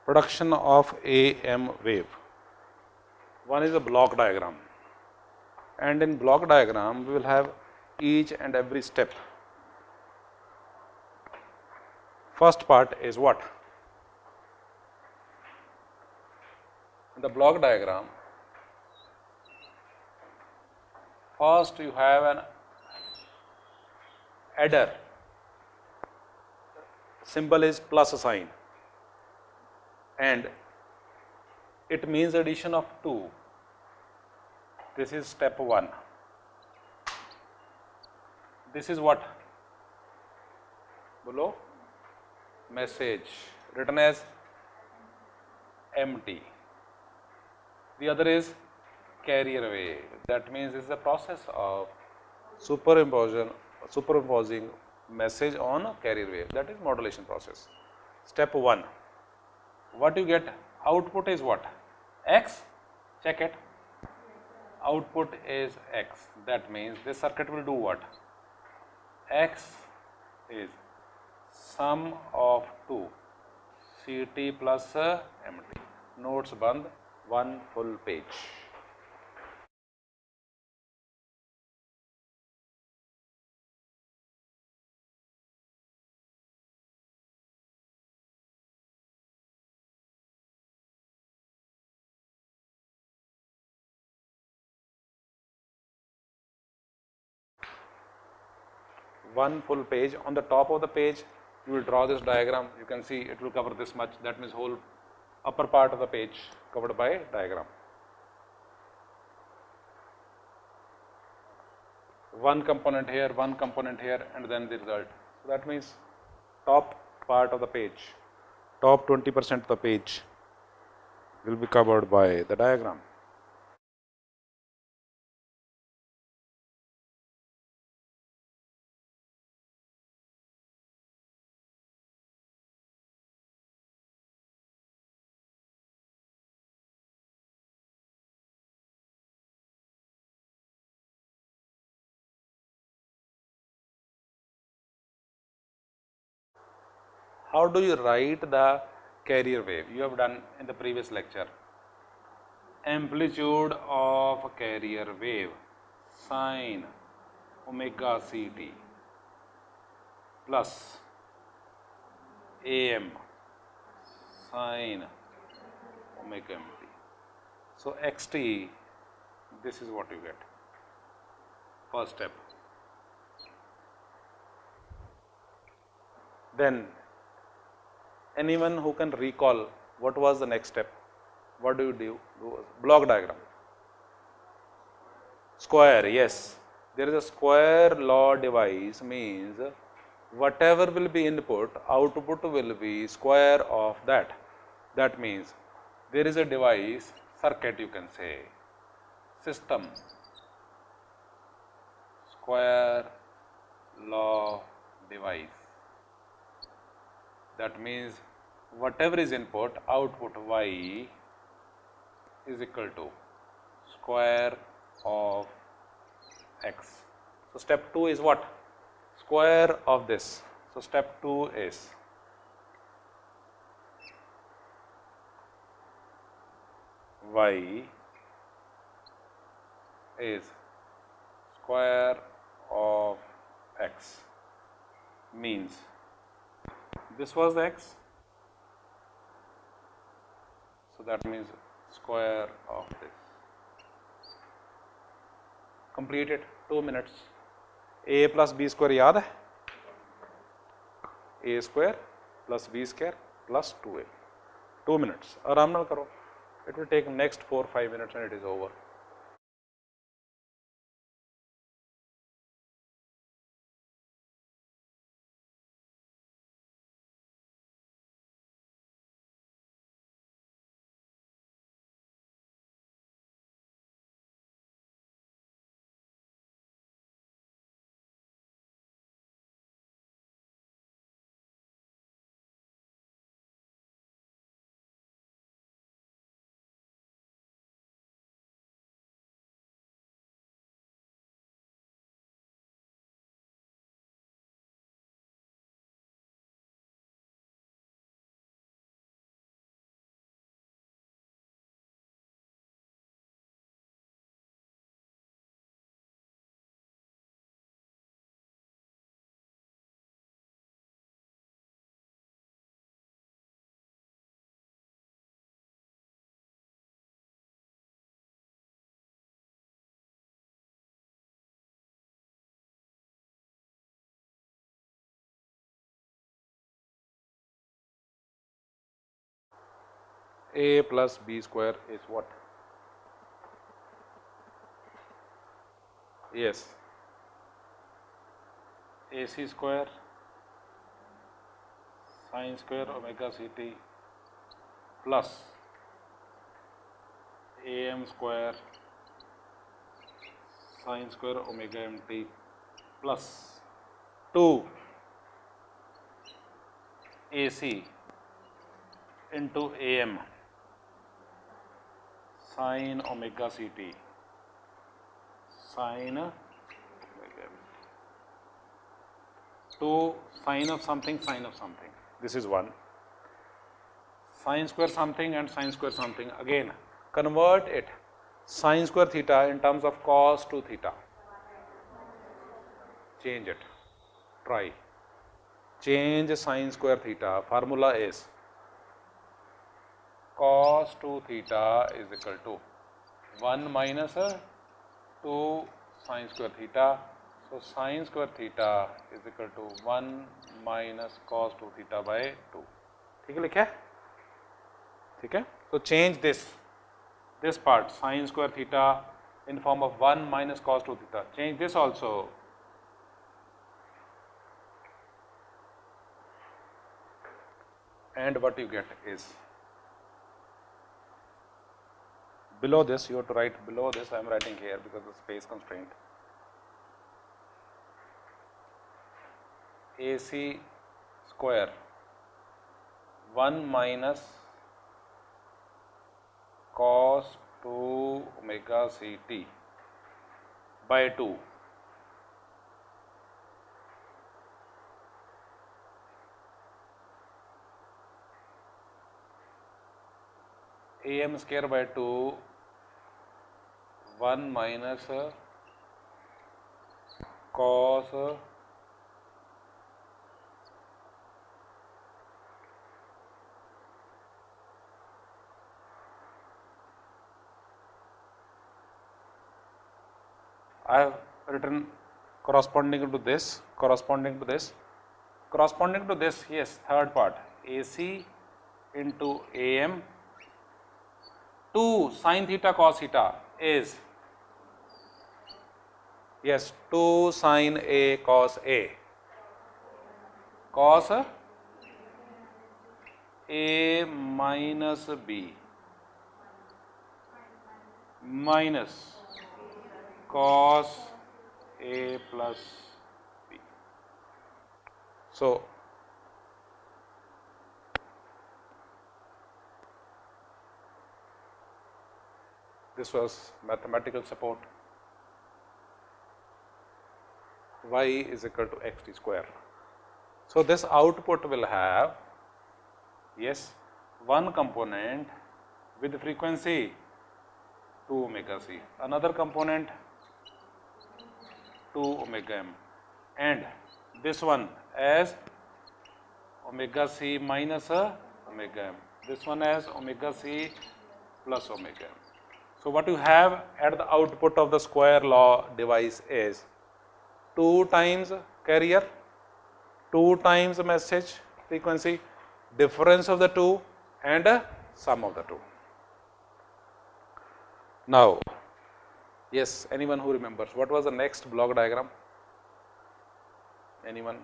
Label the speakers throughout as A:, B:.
A: production of AM wave. One is a block diagram, and in block diagram we will have each and every step. First part is what? In the block diagram, first you have an adder, symbol is plus sign, and it means addition of 2. This is step 1. This is what? Below message written as empty. The other is carrier wave. That means it's a process of superimposing message on a carrier wave. That is modulation process. Step 1. What you get? Output is what? X. Check it. Output is X. That means this circuit will do what? X is sum of 2 CT plus MT. Notes band, one full page. One full page. On the top of the page, you will draw this diagram. You can see it will cover this much. That means whole upper part of the page covered by diagram. One component here, and then the result. So that means top part of the page, top 20% of the page will be covered by the diagram. How do you write the carrier wave? You have done in the previous lecture. Amplitude of a carrier wave, sine omega ct plus am sine omega mt. So xt, this is what you get. First step. Then anyone who can recall what was the next step? What do? Block diagram. Square, yes. There is a square law device, means whatever will be input, output will be square of that. That means there is a device, circuit you can say, system, square law device. That means whatever is input, output y is equal to square of x. So step 2 is what? Square of this. So step 2 is y is square of x, means this was the x, so that means square of this. Completed. 2 minutes. A plus b square याद है? A square plus b square plus 2a. 2 minutes. आराम नाल करो. It will take next 4-5 minutes and it is over. A plus B square is what? Yes, AC square sin square omega ct plus AM square sin square omega mt plus 2 AC into AM sin omega ct sin omega mt. 2 sin of something, sin of something. This is one. Sin square something and sin square something. Again, convert it. Sin square theta in terms of cos 2 theta. Change it. Try. Change sin square theta. Formula is cos 2 theta is equal to 1 minus 2 sin square theta. So sin square theta is equal to 1 minus cos 2 theta by 2. ठीक है लिखा है? ठीक है? So change this part sin square theta in form of 1 minus cos 2 theta. Change this also. And what you get is below this, you have to write below this. I am writing here because of the space constraint. AC square 1 minus cos 2 omega ct by 2 AM square by 2 1 minus cos I have written corresponding to this, yes, third part, AC into AM 2 sin theta cos theta is, yes, 2 sin A cos A, cos A minus B minus cos A plus B. So this was mathematical support. Y is equal to xt square. So this output will have, yes, one component with frequency 2 omega c, another component 2 omega m, and this one as omega c minus omega m, this one as omega c plus omega m. So what you have at the output of the square law device is 2 times carrier, 2 times message frequency, difference of the two, and sum of the two. Now, yes, anyone who remembers, what was the next block diagram? Anyone?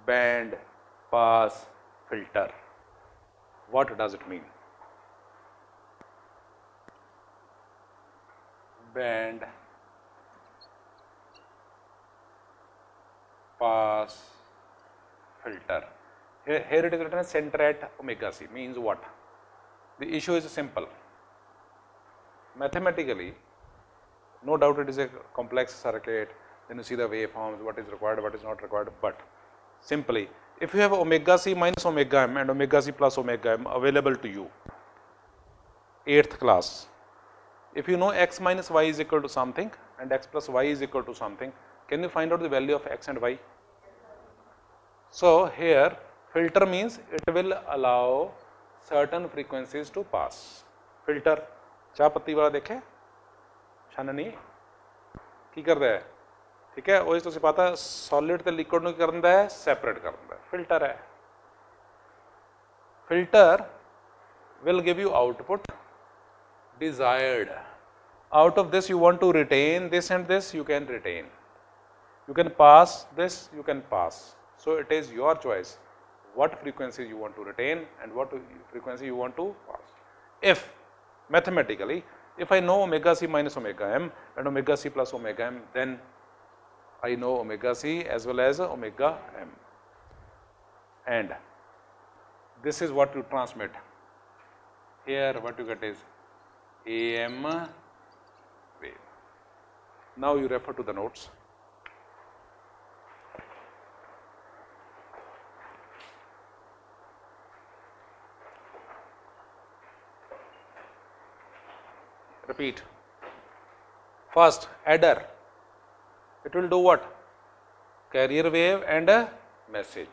A: Band pass filter. What does it mean? Band pass filter. Here it is written as center at omega c. Means what? The issue is simple. Mathematically, no doubt it is a complex circuit, then you see the waveforms, what is required, what is not required, but simply, if you have omega c minus omega m and omega c plus omega m available to you, 8th class, if you know x minus y is equal to something and x plus y is equal to something, can you find out the value of x and y? So here, filter means it will allow certain frequencies to pass. Filter, चाह पत्ती वाला देखे छाननी की कर रहा है, ठीक है, वो तो पता सॉलिड ते लिक्विड ਨੂੰ ਕੀ ਕਰਦਾ ਹੈ, ਸੈਪਰੇਟ ਕਰਦਾ ਹੈ, ਫਿਲਟਰ ਹੈ। filter will give you output desired. Out of this you want to retain this and this, you can retain. You can pass this, you can pass. So it is your choice what frequency you want to retain and what frequency you want to pass. If mathematically, if I know omega c minus omega m and omega c plus omega m, then I know omega c as well as omega m. And this is what you transmit. Here what you get is AM wave. Now you refer to the notes. Repeat. First, adder. It will do what? Carrier wave and a message.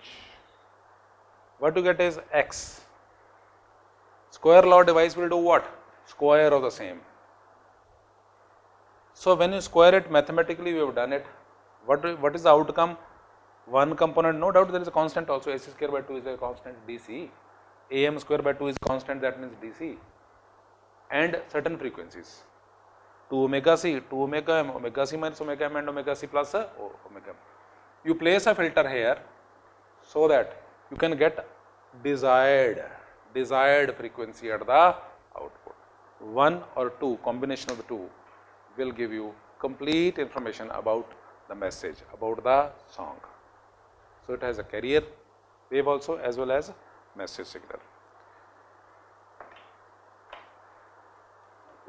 A: What you get is X. Square law device will do what? Square of the same. So when you square it mathematically, we have done it. What is the outcome? One component, no doubt there is a constant also. AC square by 2 is a constant DC. AM square by 2 is constant, that means DC. And certain frequencies. 2 omega c, 2 omega m, omega c minus omega m and omega c plus omega m. You place a filter here so that you can get desired frequency at the output. One or two, combination of the two will give you complete information about the message, about the song. So it has a carrier wave also as well as message signal.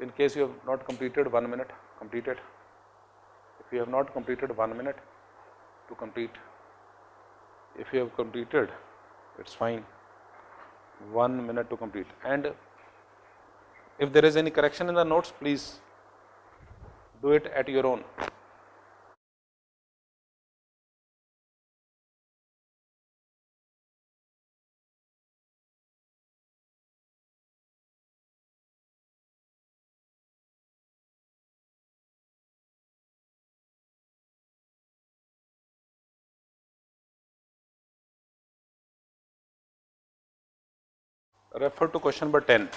A: In case you have not completed 1 minute, complete it. If you have not completed 1 minute, to complete. If you have completed, it's fine. 1 minute to complete. And if there is any correction in the notes, please do it at your own. Refer to question number 10.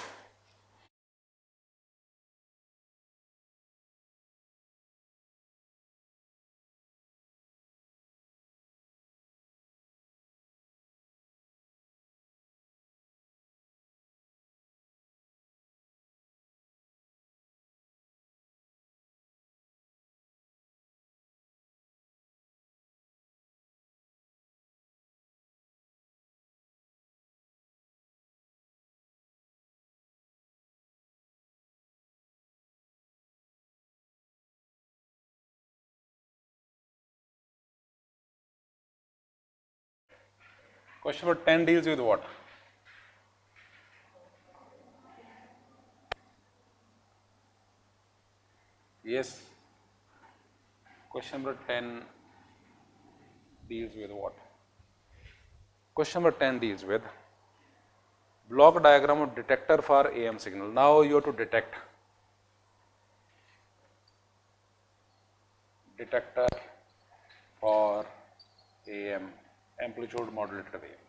A: Question number 10 deals with what? Yes. Question number 10 deals with what? Question number 10 deals with block diagram of detector for AM signal. Now you have to detect detector for AM amplitude modulated wave.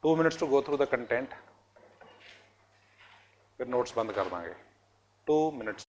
A: 2 minutes to go through the content. फिर notes बंद कर देंगे. 2 minutes.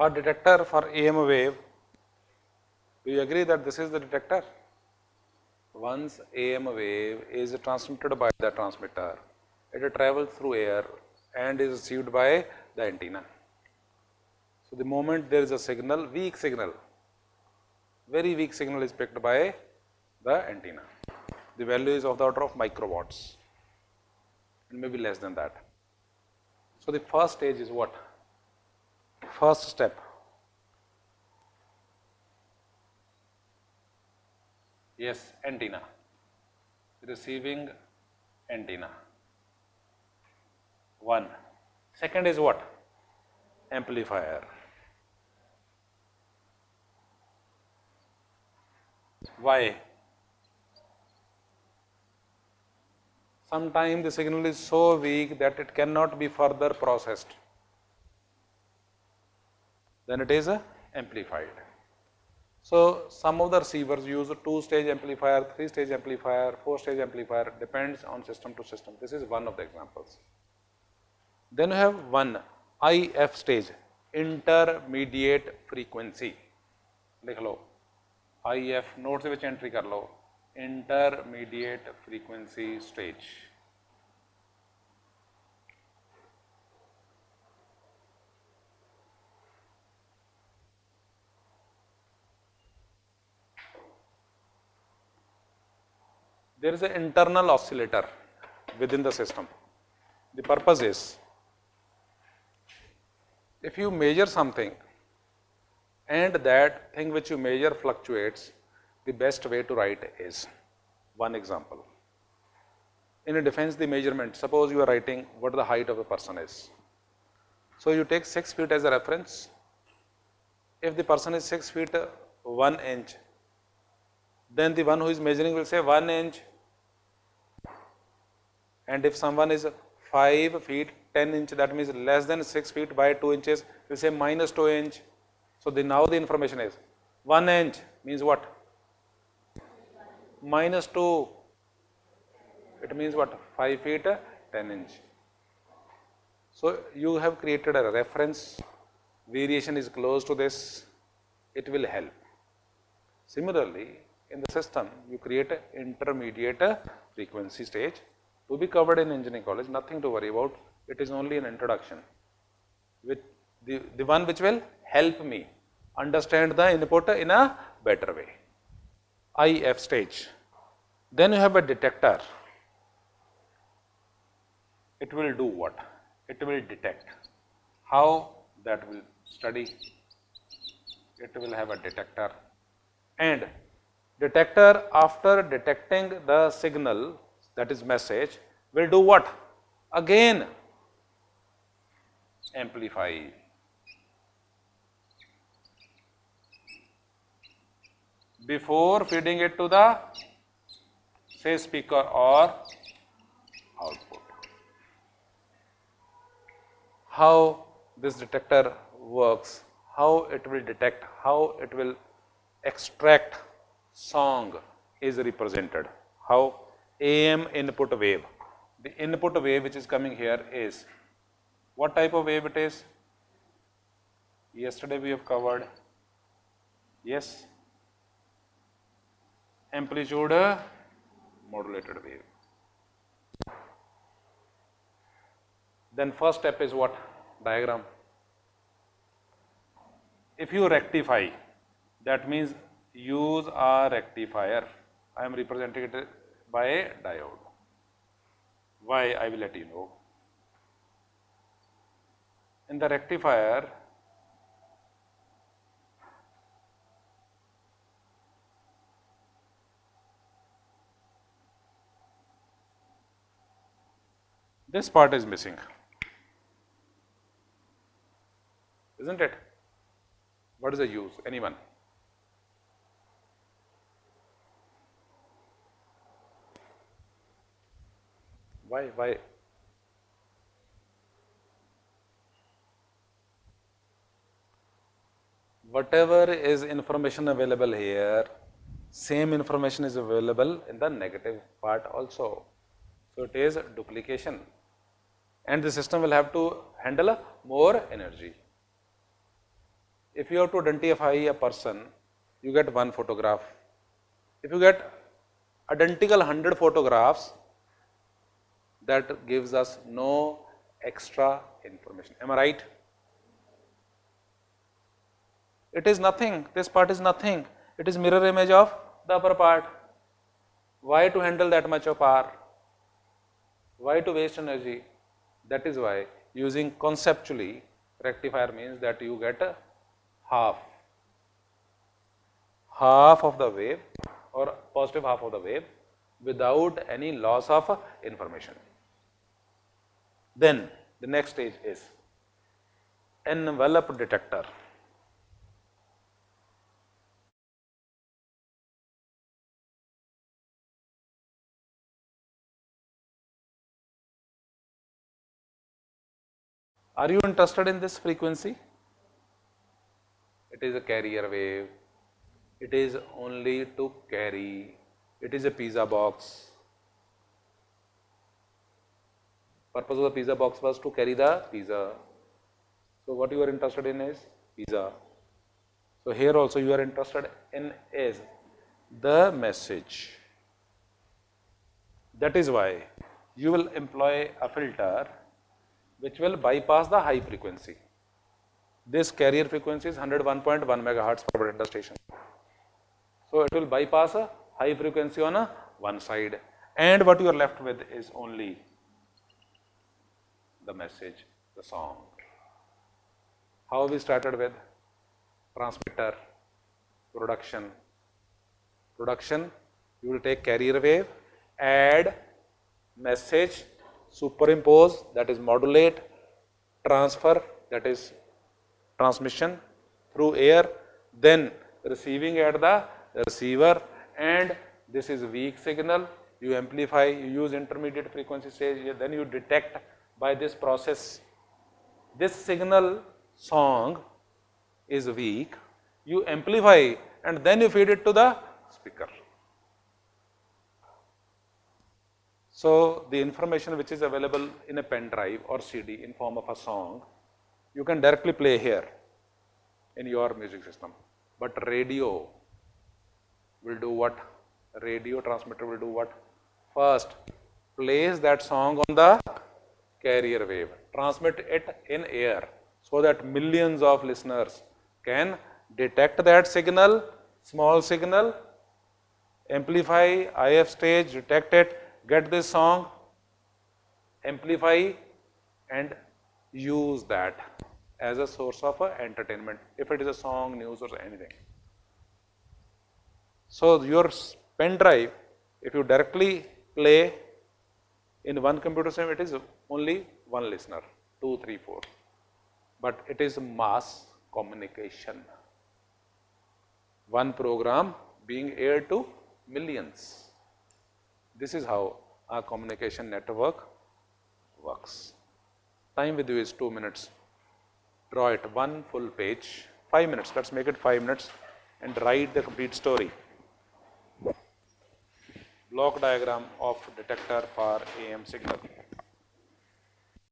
A: For detector for AM wave, do you agree that this is the detector? once AM wave is transmitted by the transmitter, it travels through air and is received by the antenna. So, the moment there is a signal, weak signal, very weak signal is picked by the antenna. The value is of the order of microwatts and maybe less than that. So, the first stage is what? First step. Yes, antenna, receiving antenna. One. Second is what? Amplifier. Why? Sometimes the signal is so weak that it cannot be further processed. Then it is amplified. So, some of the receivers use a 2-stage amplifier, 3-stage amplifier, 4-stage amplifier, depends on system to system. This is one of the examples. Then you have one IF stage, intermediate frequency. लिख लो IF note से entry कर लो, intermediate frequency stage. There is an internal oscillator within the system. The purpose is, if you measure something and that thing which you measure fluctuates, the best way to write is one example. In a defense, the measurement, suppose you are writing what the height of the person is. So, you take 6 feet as a reference. If the person is 6 feet 1 inch, then the one who is measuring will say 1 inch. And if someone is 5 feet 10 inch, that means less than 6 feet by 2 inches, will say minus 2 inch. So, now the information is 1 inch means what? Minus 2, it means what? 5 feet 10 inch. So, you have created a reference, variation is close to this, it will help. Similarly, in the system, you create an intermediate frequency stage to be covered in engineering college, nothing to worry about, it is only an introduction, with the one which will help me understand the input in a better way. IF stage. Then you have a detector. It will do what? It will detect. How? That will study. It will have a detector. And detector, after detecting the signal, that is message, will do what? Again, amplify. Before feeding it to the, say, speaker or output. How this detector works, how it will detect, how it will extract song is represented. How? AM input wave. The input wave which is coming here is, what type of wave it is? Yesterday we have covered, yes, amplitude modulated wave. Then first step is what? Diagram. If you rectify, that means use a rectifier. I am representing it by a diode. Why? I will let you know. In the rectifier, this part is missing, isn't it? What is the use? Anyone? Why? Whatever is information available here, same information is available in the negative part also. So, it is duplication and the system will have to handle more energy. If you have to identify a person, you get one photograph. If you get identical 100 photographs, that gives us no extra information. Am I right? It is nothing. This part is nothing. It is mirror image of the upper part. Why to handle that much of power? Why to waste energy? That is why using conceptually rectifier means that you get a half of the wave or positive half of the wave without any loss of information. Then the next stage is envelope detector. Are you interested in this frequency? It is a carrier wave. It is only to carry. It is a pizza box. Purpose of the pizza box was to carry the pizza. So what you are interested in is pizza. So here also you are interested in is the message. That is why you will employ a filter which will bypass the high frequency. This carrier frequency is 101.1 megahertz for Brenda station. So it will bypass a high frequency on a one side, and what you are left with is only the message, the song. How we started with transmitter, production. Production, you will take carrier wave, add message, superimpose, that is modulate, transfer, that is transmission through air, then receiving at the receiver, and this is weak signal. You amplify, you use intermediate frequency stage, then you detect by this process. This signal song is weak, you amplify and then you feed it to the speaker. So the information which is available in a pen drive or CD in form of a song, you can directly play here in your music system. But radio will do what? Radio transmitter will do what? First, place that song on the carrier wave, transmit it in air so that millions of listeners can detect that signal, small signal, amplify, IF stage, detect it, get this song, amplify and use that as a source of entertainment, if it is a song, news or anything. So your pen drive, if you directly play in one computer system, it is only one listener, 2, 3, 4. But it is mass communication. One program being aired to millions. This is how a communication network works. Time with you is 2 minutes. Draw it one full page, 5 minutes, let's make it 5 minutes and write the complete story. Block diagram of detector for AM signal.